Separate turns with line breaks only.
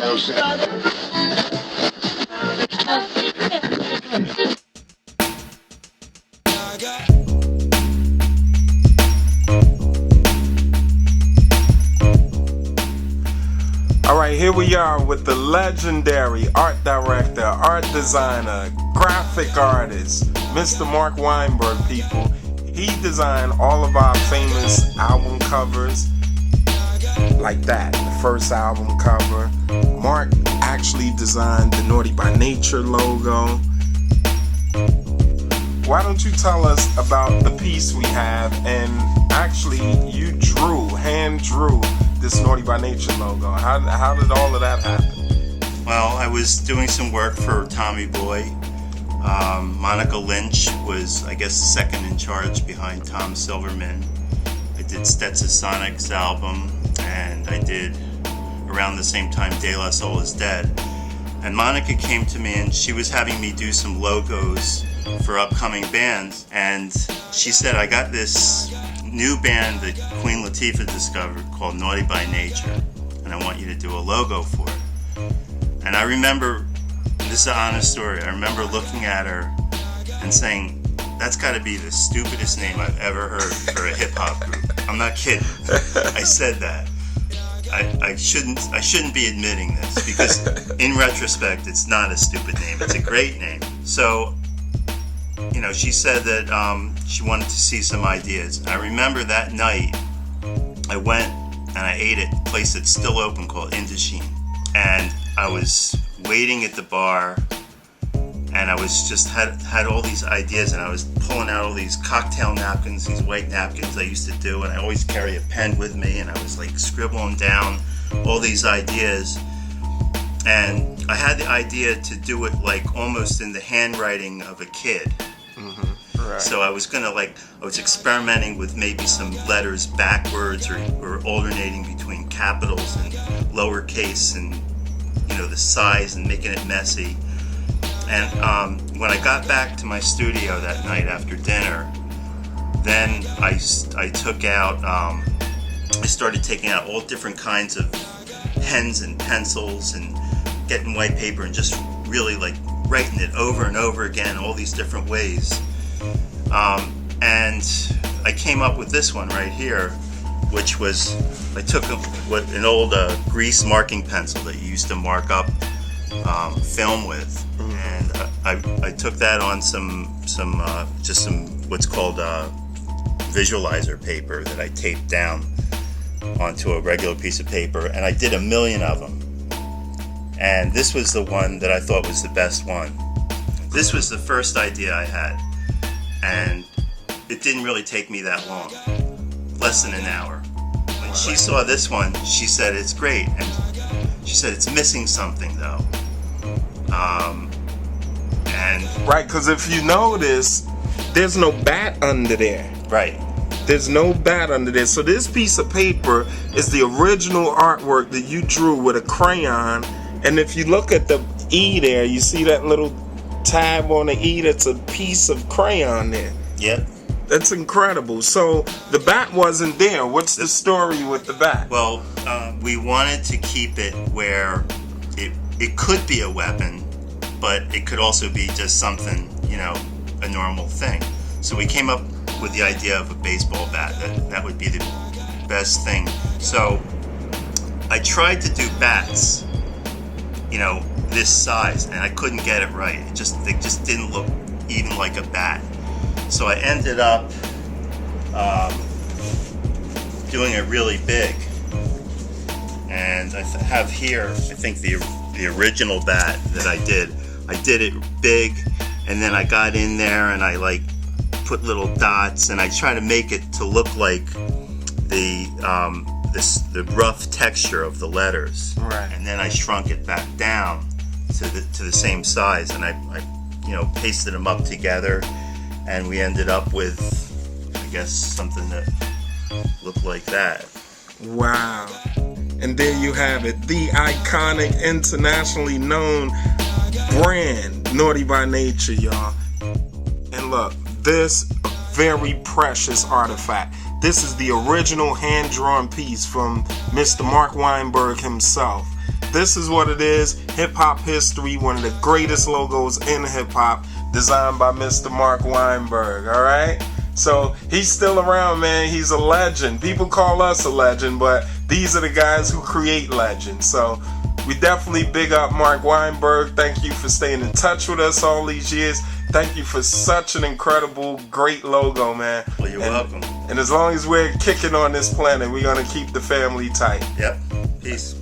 Alright, here we are with the legendary art director, art designer, graphic artist, Mr. Mark Weinberg, people. He designed all of our famous album covers, like that, the first album cover. Mark actually designed the Naughty by Nature logo. Why don't you tell us about the piece we have, and actually you hand drew this Naughty by Nature logo. How did all of that happen?
Well, I was doing some work for Tommy Boy. Monica Lynch was, I guess, second in charge behind Tom Silverman. I did Stetsasonic album, and I did, around the same time, De La Soul is Dead. And Monica came to me, and she was having me do some logos for upcoming bands. And she said, I got this new band that Queen Latifah discovered called Naughty by Nature, and I want you to do a logo for it. And I remember, this is an honest story, I remember looking at her and saying, that's got to be the stupidest name I've ever heard for a hip-hop group. I'm not kidding. I said that. I shouldn't be admitting this, because in retrospect it's not a stupid name, it's a great name. So, you know, she said that she wanted to see some ideas. I remember that night I went and I ate at a place that's still open called Indochine, and I was waiting at the bar, and I was just had all these ideas, and I was pulling out all these cocktail napkins, these white napkins I used to do, and I always carry a pen with me, and I was like scribbling down all these ideas. And I had the idea to do it like almost in the handwriting of a kid. Right. So I was experimenting with maybe some letters backwards or alternating between capitals and lowercase, and you know, the size, and making it messy. And when I got back to my studio that night after dinner, then I took out, I started taking out all different kinds of pens and pencils, and getting white paper and just really like writing it over and over again, all these different ways. And I came up with this one right here, which was, I took an old grease marking pencil that you used to mark up film with, and I took that on some what's called visualizer paper that I taped down onto a regular piece of paper, and I did 1 million of them. And this was the one that I thought was the best one. This was the first idea I had, and it didn't really take me that long, less than an hour. When she saw this one, she said it's great, and she said it's missing something though.
Right, because if you notice, there's no bat under there.
Right.
There's no bat under there. So this piece of paper is the original artwork that you drew with a crayon. And if you look at the E there, you see that little tab on the E, that's a piece of crayon there.
Yep.
That's incredible. So the bat wasn't there. What's the story with the bat?
Well, we wanted to keep it where it could be a weapon, but it could also be just something, you know, a normal thing. So we came up with the idea of a baseball bat. That would be the best thing. So I tried to do bats, you know, this size, and I couldn't get it right. They just didn't look even like a bat. So I ended up doing it really big. And I have here, I think the original bat that I did it big, and then I got in there and I like put little dots, and I try to make it to look like the rough texture of the letters.
Right.
And then I shrunk it back down to the same size, and I you know, pasted them up together, and we ended up with, I guess, something that looked like that.
Wow. And there you have it, the iconic, internationally known brand, Naughty by Nature, y'all. And look, this very precious artifact. This is the original hand-drawn piece from Mr. Mark Weinberg himself. this is what it is. Hip hop history, one of the greatest logos in hip hop, designed by Mr. Mark Weinberg. All right. So he's still around, man. He's a legend. People call us a legend, but these are the guys who create legends. So we definitely big up Mark Weinberg. Thank you for staying in touch with us all these years. Thank you for such an incredible, great logo, man.
Well, you're welcome.
And as long as we're kicking on this planet, we're going to keep the family tight.
Yep. Peace.